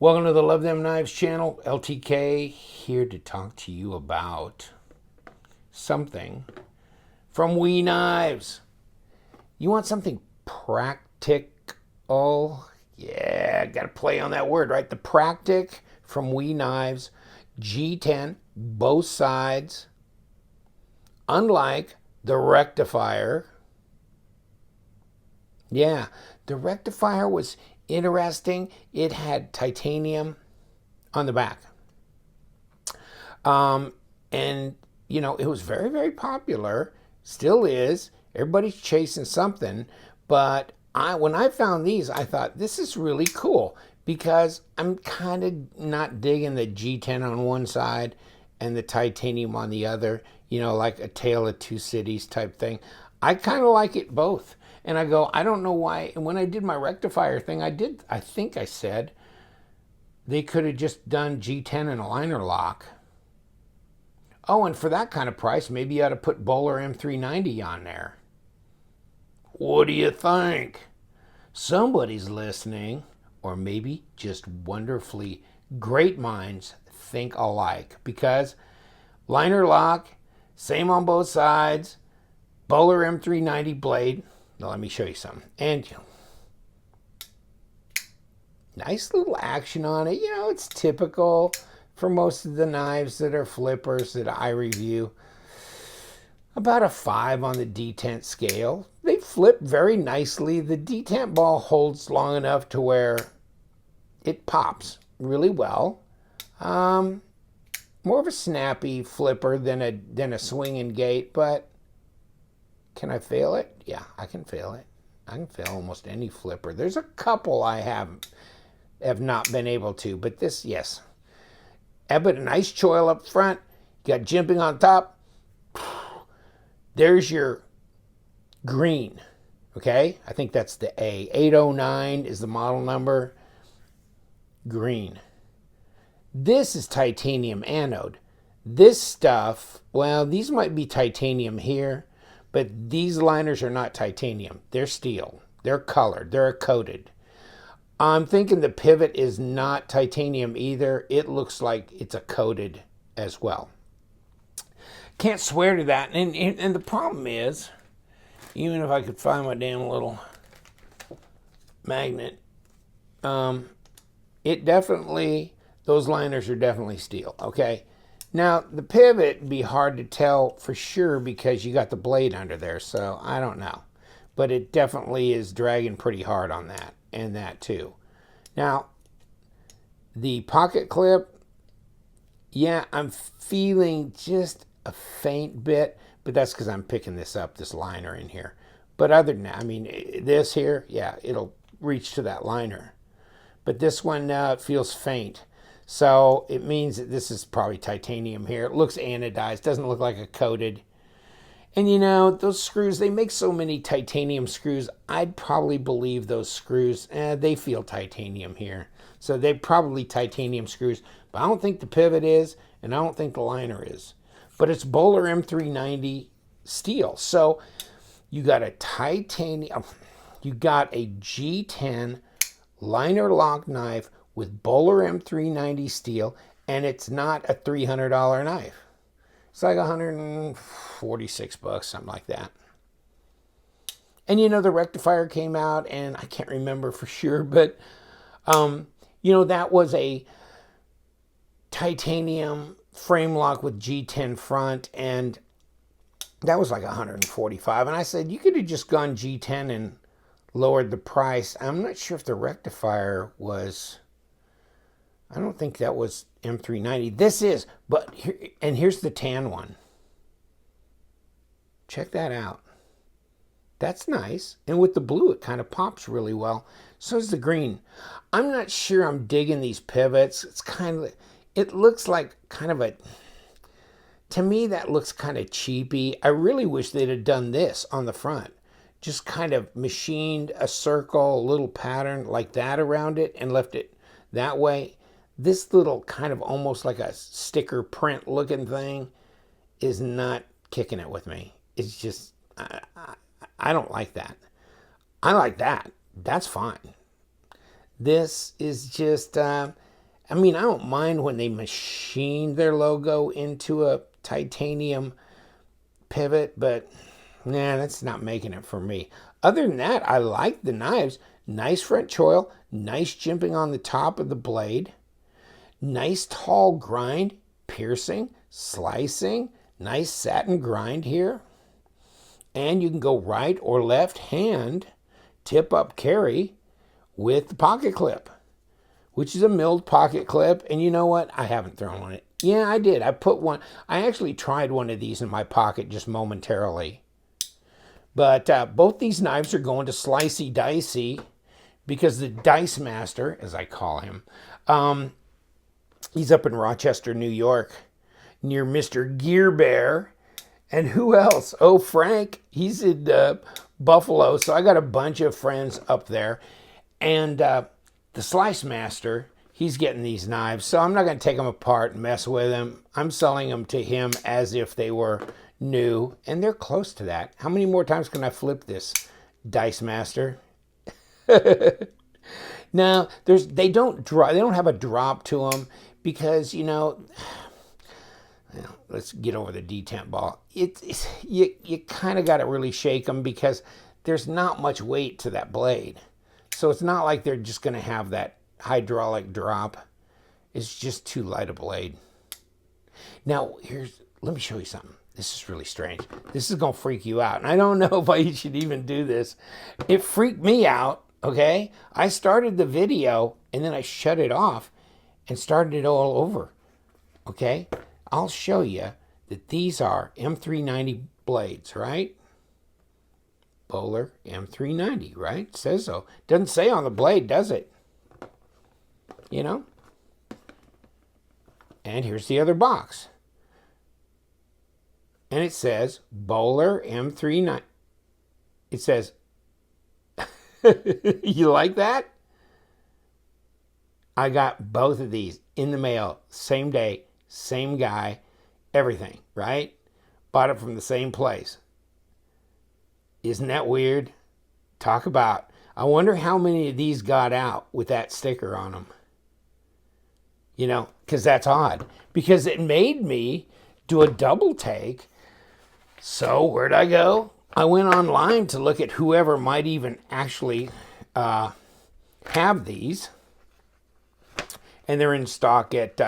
Welcome to the Love Them Knives channel. LTK here to talk to you about something from We Knives. You want something practical? Yeah, got to play on that word, right? The Practic from We Knives, G10, both sides. Unlike the Rectifier. Yeah, the Rectifier was interesting. It had titanium on the back. And, you know, it was very, very popular. Still is. Everybody's chasing something. But when I found these, I thought, this is really cool. Because I'm kind of not digging the G10 on one side and the titanium on the other. You know, like a Tale of Two Cities type thing. I kind of like it both. And I go, I don't know why. And when I did my Rectifier thing, I think I said they could have just done G10 and a liner lock. Oh, and for that kind of price, maybe you ought to put Bowler M390 on there. What do you think? Somebody's listening, or maybe just wonderfully great minds think alike. Because liner lock, same on both sides, Bowler M390 blade. Now let me show you something. And nice little action on it. You know, it's typical for most of the knives that are flippers that I review. About a 5 on the detent scale. They flip very nicely. The detent ball holds long enough to where it pops really well. More of a snappy flipper than a swinging gate, but can I fail it? Yeah, I can fail it. I can fail almost any flipper. There's a couple I have not been able to, but this, yes. But a nice choil up front. You got jimping on top. There's your green, okay? I think that's the A. 809 is the model number. Green. This is titanium anode. This stuff, well, these might be titanium here, but these liners are not titanium. They're steel. They're colored. They're coated. I'm thinking the pivot is not titanium either. It looks like it's a coated as well. Can't swear to that. And the problem is, even if I could find my damn little magnet, it definitely, those liners are definitely steel, okay? Now, the pivot would be hard to tell for sure because you got the blade under there, so I don't know. But it definitely is dragging pretty hard on that, and that too. Now, the pocket clip, yeah, I'm feeling just a faint bit, but that's because I'm picking this liner in here. But other than that, I mean, this here, yeah, it'll reach to that liner. But this one feels faint. So it means that this is probably titanium here. It looks anodized, doesn't look like a coated. And you know, those screws, they make so many titanium screws, I'd probably believe those screws, they feel titanium here. So they're probably titanium screws, but I don't think the pivot is, and I don't think the liner is. But it's Bowler M390 steel. So you got a titanium, you got a G10 liner lock knife with Bowler M390 steel, and it's not a $300 knife. It's like 146 bucks, something like that. And you know, the Rectifier came out, and I can't remember for sure, but you know, that was a titanium frame lock with G10 front, and that was like 145. And I said, you could have just gone G10 and lowered the price. I'm not sure if the Rectifier was, I don't think that was M390. This is, but here, and here's the tan one. Check that out. That's nice. And with the blue, it kind of pops really well. So is the green. I'm not sure I'm digging these pivots. It's kind of, it looks like kind of a, to me, that looks kind of cheapy. I really wish they'd have done this on the front. Just kind of machined a circle, a little pattern like that around it and left it that way. This little kind of almost like a sticker print looking thing is not kicking it with me. It's just, I don't like that. I like that. That's fine. This is just, I mean, I don't mind when they machine their logo into a titanium pivot, but nah, that's not making it for me. Other than that, I like the knives. Nice front choil, nice jimping on the top of the blade, nice tall grind, piercing, slicing, nice satin grind here. And you can go right or left hand, tip up carry with the pocket clip, which is a milled pocket clip. And you know what? I haven't thrown on it. Yeah, I did. I put one. I actually tried one of these in my pocket just momentarily. But both these knives are going to Slicey Dicey because the Dice Master, as I call him, he's up in Rochester, New York, near Mr. Gear Bear. And who else? Oh, Frank. He's in Buffalo. So I got a bunch of friends up there. And the Slice Master, he's getting these knives. So I'm not going to take them apart and mess with them. I'm selling them to him as if they were new. And they're close to that. How many more times can I flip this Dice Master? Now, they don't have a drop to them because, let's get over the detent ball. You kind of got to really shake them because there's not much weight to that blade. So it's not like they're just going to have that hydraulic drop. It's just too light a blade. Now, let me show you something. This is really strange. This is going to freak you out. And I don't know if I should even do this. It freaked me out, okay? I started the video and then I shut it off and started it all over, okay? I'll show you that these are M390 blades, right? Bowler M390, right? It says so. Doesn't say on the blade, does it? And here's the other box. And it says Bowler M390. It says, you like that? I got both of these in the mail, same day, same guy, everything, right? Bought it from the same place. Isn't that weird? Talk about, I wonder how many of these got out with that sticker on them. Because that's odd. Because it made me do a double take. So where'd I go? I went online to look at whoever might even actually have these. And they're in stock at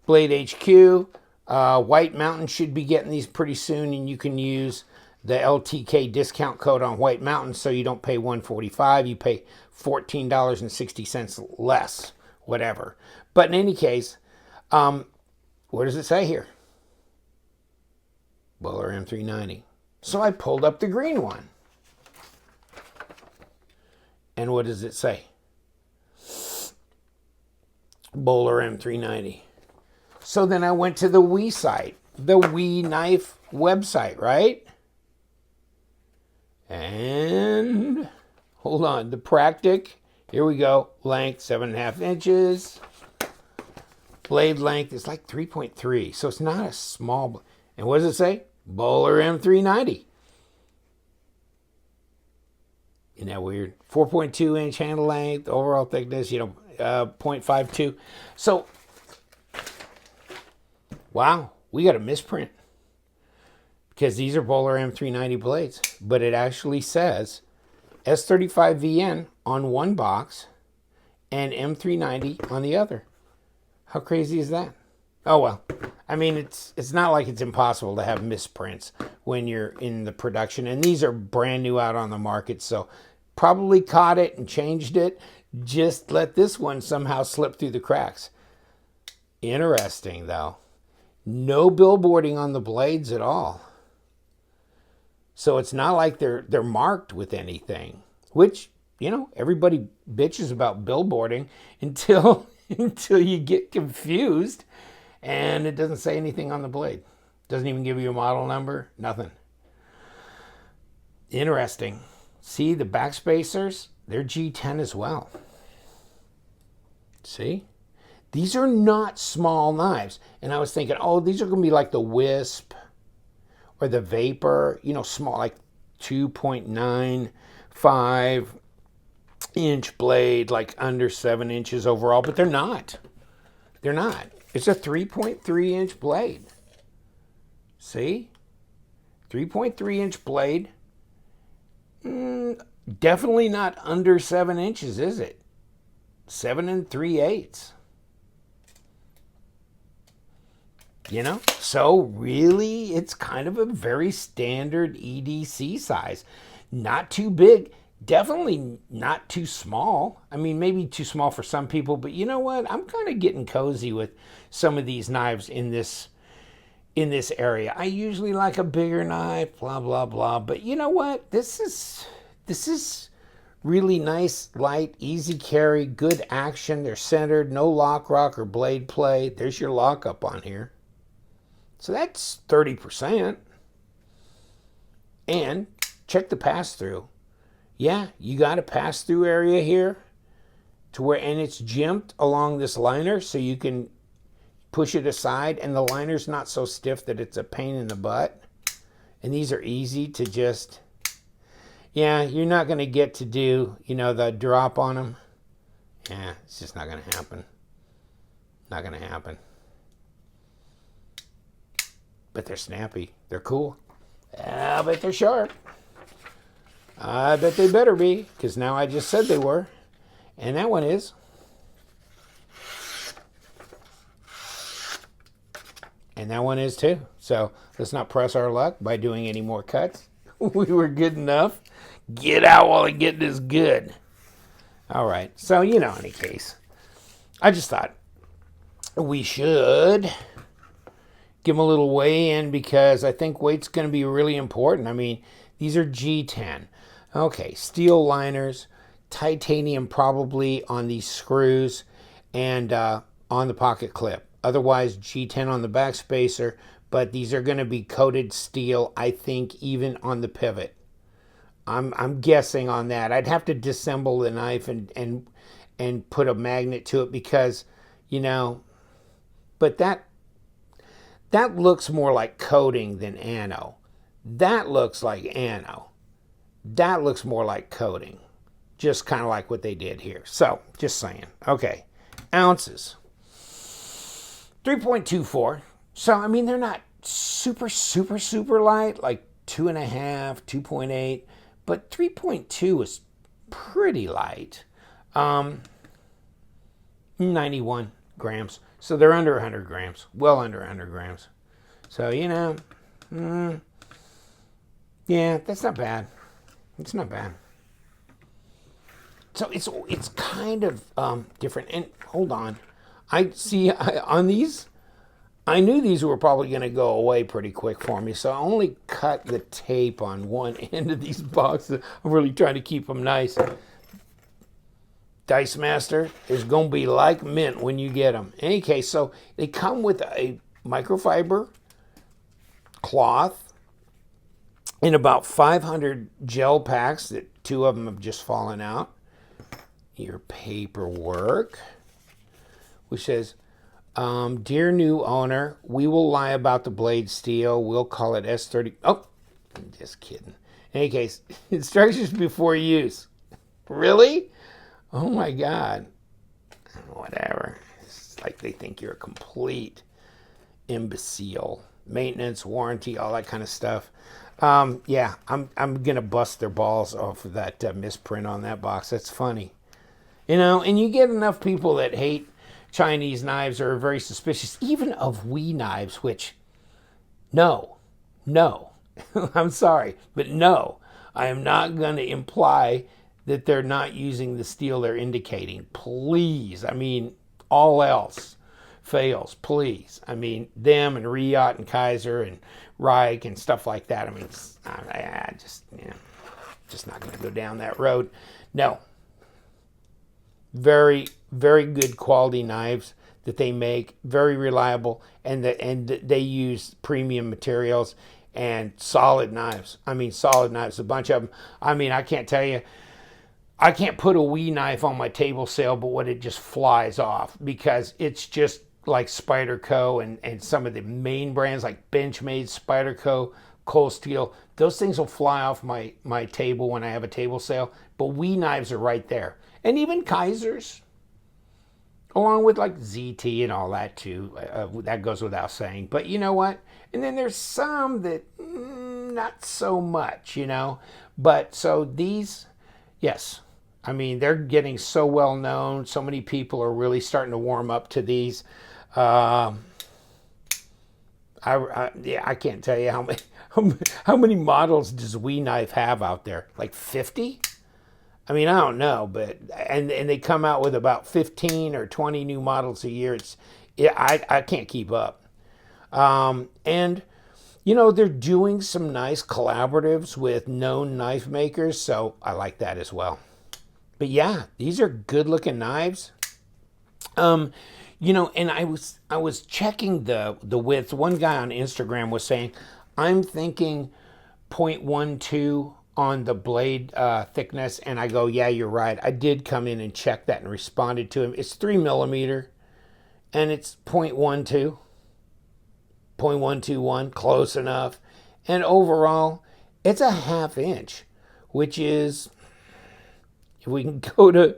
Blade HQ. White Mountain should be getting these pretty soon, and you can use the LTK discount code on White Mountain so you don't pay $145. You pay $14.60 less, whatever. But in any case, what does it say here? Bowler M390. So I pulled up the green one. And what does it say? Bowler M390. So then I went to the Wii site, the Wii knife website, right? And hold on, the Practic, here we go, length 7.5 inches. Blade length is like 3.3, so it's not a small. And what does it say? Bowler M390. Isn't that weird? 4.2 inch handle length, overall thickness, 0.52. So, wow, we got a misprint. Because these are Bowler M390 blades. But it actually says S35VN on one box and M390 on the other. How crazy is that? Oh, well. I mean, it's not like it's impossible to have misprints when you're in the production. And these are brand new out on the market. So probably caught it and changed it. Just let this one somehow slip through the cracks. Interesting, though. No billboarding on the blades at all. So it's not like they're marked with anything. Which, everybody bitches about billboarding until you get confused. And it doesn't say anything on the blade. Doesn't even give you a model number. Nothing. Interesting. See the back spacers? They're G10 as well. See? These are not small knives. And I was thinking, these are going to be like the Wisp or the Vapor. Small, like 2.95 inch blade, like under 7 inches overall. But they're not. They're not. It's a 3.3-inch blade. See? 3.3-inch blade. Definitely not under 7 inches, is it? 7 3/8. You know? So really, it's kind of a very standard EDC size. Not too big. Definitely not too small. I mean, maybe too small for some people, but you know what? I'm kind of getting cozy with some of these knives in this area. I usually like a bigger knife, blah blah blah. But you know what? This is really nice, light, easy carry, good action. They're centered, no lock, rock, or blade play. There's your lockup on here. So that's 30%. And check the pass through. Yeah, you got a pass through area here to where, and it's jimped along this liner so you can push it aside, and the liner's not so stiff that it's a pain in the butt. And these are easy to just, yeah, you're not going to get to do, you know, the drop on them. Yeah, it's just not going to happen. Not going to happen. But they're snappy. They're cool. I bet they're sharp. I bet they better be, because now I just said they were. And that one is. And that one is too. So let's not press our luck by doing any more cuts. We were good enough. Get out while the getting is good. All right. So, you know, in any case, I just thought we should give them a little weigh in, because I think weight's going to be really important. I mean, these are G10. Okay, steel liners, titanium probably on these screws, and on the pocket clip. Otherwise, G10 on the back spacer, but these are going to be coated steel, I think, even on the pivot. I'm guessing on that. I'd have to disassemble the knife and put a magnet to it, because, you know, but that looks more like coating than ano. That looks like ano. That looks more like coating. Just kind of like what they did here. So, just saying. Okay. Ounces. 3.24. So, I mean, they're not super, super, super light, like 2.5, 2.8, but 3.2 is pretty light. 91 grams. So they're under 100 grams. Well under 100 grams. So, you know, yeah, that's not bad. It's not bad. So it's kind of different. And hold on. On these, I knew these were probably going to go away pretty quick for me. So I only cut the tape on one end of these boxes. I'm really trying to keep them nice. Dice Master is going to be like mint when you get them. In any case, so they come with a microfiber cloth in about 500 gel packs, that 2 of them have just fallen out. Your paperwork, which says, dear new owner, we will lie about the blade steel. We'll call it S30. Oh, I'm just kidding. In any case, instructions before use. Really? Oh my God. Whatever. It's like they think you're a complete imbecile. Maintenance, warranty, all that kind of stuff. Yeah, I'm gonna bust their balls off of that misprint on that box. That's funny. You know, and you get enough people that hate Chinese knives or are very suspicious, even of WE knives, which, no, I'm sorry, but no, I am not going to imply that they're not using the steel they're indicating. Please, I mean, all else fails, please. I mean, them and Riot and Kaiser and Reich and stuff like that. I mean, just not going to go down that road. No. Very, very good quality knives that they make, very reliable, and they use premium materials and solid knives. I mean, solid knives, a bunch of them. I mean, I can't tell you, I can't put a WE knife on my table sail, but what it just flies off, because it's just like Spyderco and some of the main brands like Benchmade, Spyderco, Cold Steel. Those things will fly off my table when I have a table sail, but WE knives are right there. And even Kaisers. along with like ZT and all that too. That goes without saying. But you know what? And then there's some that not so much, you know. But so these, yes, I mean they're getting so well known. So many people are really starting to warm up to these. Yeah, I can't tell you how many models does We Knife have out there? Like 50? I mean, I don't know, but and they come out with about 15 or 20 new models a year. I can't keep up. And you know, they're doing some nice collaboratives with known knife makers, so I like that as well. But yeah, these are good looking knives. You know, and I was checking the width. One guy on Instagram was saying, I'm thinking 0.12 on the blade thickness, and I go, yeah, you're right. I did come in and check that and responded to him. It's 3 millimeter, and it's 0.12, 0.121, close enough. And overall, it's a ½ inch, which is, if we can go to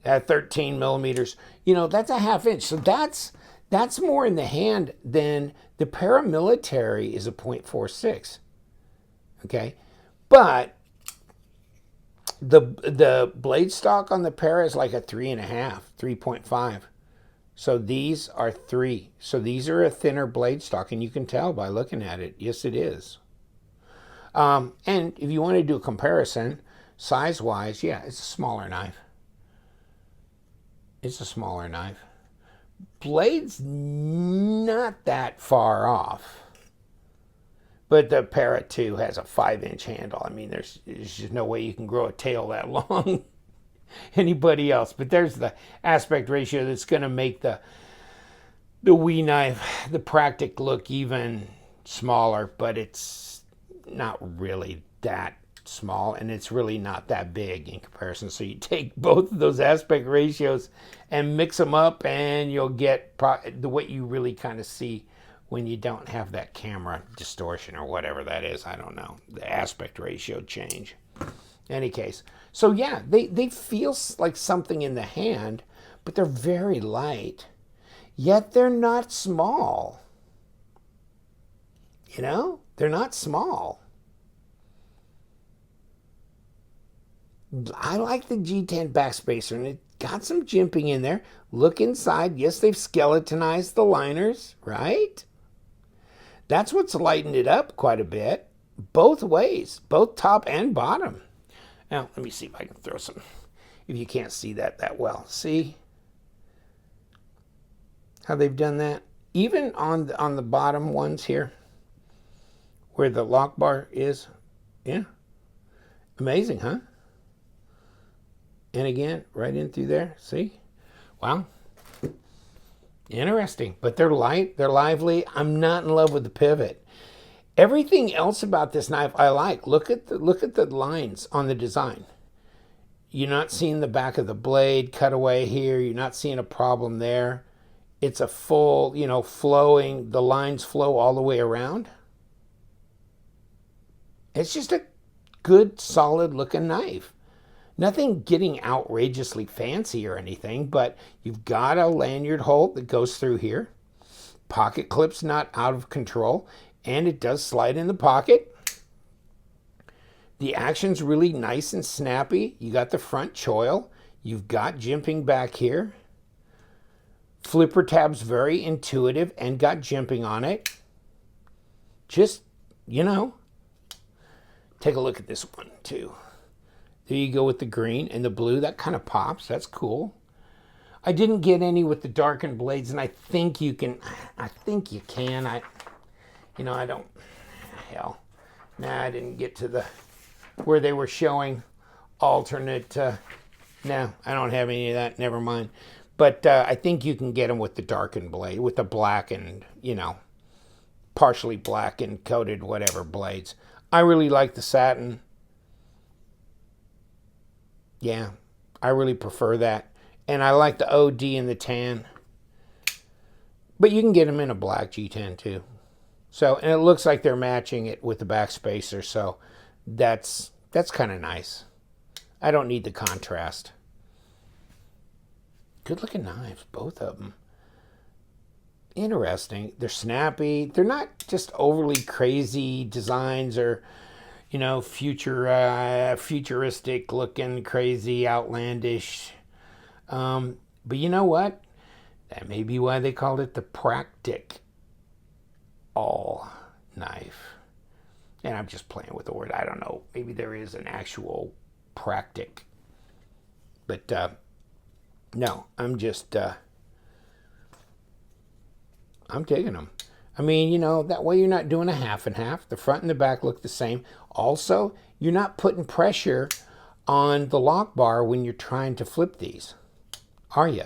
13 millimeters, you know, that's a ½ inch. So that's more in the hand than the paramilitary is a 0.46. Okay, but the blade stock on the para is like a 3.5, 3.5. So these are 3. So these are a thinner blade stock, and you can tell by looking at it. Yes, it is. And if you want to do a comparison, size-wise, yeah, it's a smaller knife. It's a smaller knife. Blade's not that far off. But the Para 2 has a 5-inch handle. I mean, there's just no way you can grow a tail that long. Anybody else. But there's the aspect ratio that's going to make the We Knife, the Practic, look even smaller. But it's not really that small, and it's really not that big in comparison. So you take both of those aspect ratios and mix them up, and you'll get what you really kind of see when you don't have that camera distortion or whatever that is. I don't know, the aspect ratio change. Any case, so yeah, they feel like something in the hand, but they're very light, yet they're not small. You know, they're not small. I like the G10 backspacer, and it got some jimping in there. Look inside. Yes, they've skeletonized the liners, right? That's what's lightened it up quite a bit, both ways, both top and bottom. Now, let me see if I can throw some, if you can't see that well. See how they've done that? Even on the bottom ones here, where the lock bar is. Yeah, amazing, huh? And again, right in through there. See? Wow. Interesting. But they're light. They're lively. I'm not in love with the pivot. Everything else about this knife I like. Look at the lines on the design. You're not seeing the back of the blade cut away here. You're not seeing a problem there. It's a full, you know, flowing. The lines flow all the way around. It's just a good, solid looking knife. Nothing getting outrageously fancy or anything, but you've got a lanyard hole that goes through here. Pocket clip's not out of control, and it does slide in the pocket. The action's really nice and snappy. You got the front choil. You've got jimping back here. Flipper tab's very intuitive and got jimping on it. Just, you know, take a look at this one too. There you go with the green and the blue. That kind of pops. That's cool. I didn't get any with the darkened blades, and I think you can. I think you can. I don't. Hell, nah, I didn't get to the where they were showing alternate. No, I don't have any of that. Never mind. But I think you can get them with the darkened blade, with the black and, you know, partially black and coated whatever blades. I really like the satin. Yeah, I really prefer that. And I like the OD and the tan. But you can get them in a black G10 too. So, and it looks like they're matching it with the backspacer. So that's kind of nice. I don't need the contrast. Good looking knives, both of them. Interesting. They're snappy. They're not just overly crazy designs or, futuristic looking, crazy, outlandish. But you know what? That may be why they called it the Practic-al knife. And I'm just playing with the word. I don't know. Maybe there is an actual Practic. But no, I'm just, I'm digging them. I mean, that way you're not doing a half and half. The front and the back look the same. Also, you're not putting pressure on the lock bar when you're trying to flip these, are you?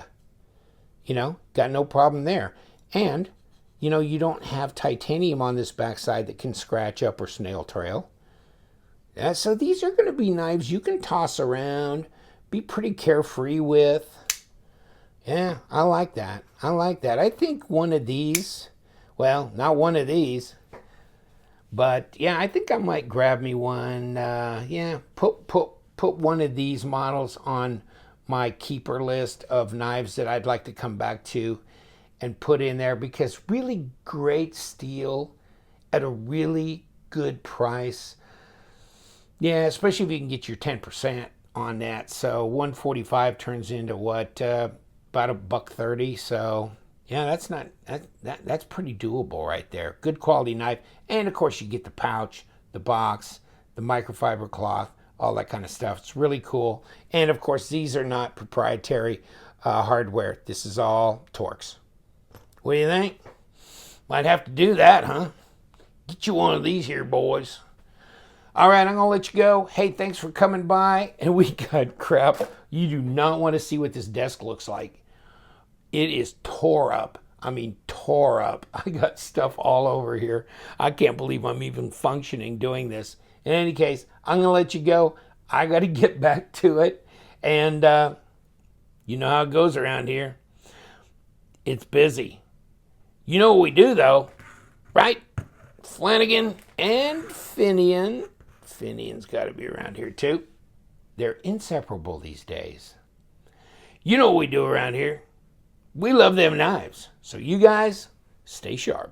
Got no problem there. And, you don't have titanium on this backside that can scratch up or snail trail. Yeah, so these are going to be knives you can toss around, be pretty carefree with. Yeah, I like that. I think one of these, well, not one of these, but yeah, I think I might grab me one. Put one of these models on my keeper list of knives that I'd like to come back to and put in there, because really great steel at a really good price. Yeah, especially if you can get your 10% on that. So 145 turns into what, about $1.30. So yeah, that's pretty doable right there. Good quality knife, and of course you get the pouch, the box, the microfiber cloth, all that kind of stuff. It's really cool. And of course, these are not proprietary hardware. This is all Torx. What do you think? Might have to do that, huh? Get you one of these here, boys. All right, I'm going to let you go. Hey, thanks for coming by. And we got crap. You do not want to see what this desk looks like. It is tore up. I mean, tore up. I got stuff all over here. I can't believe I'm even functioning doing this. In any case, I'm going to let you go. I got to get back to it. And you know how it goes around here. It's busy. You know what we do, though, right? Flanagan and Finian. Finian's got to be around here, too. They're inseparable these days. You know what we do around here. We love them knives. So you guys, stay sharp.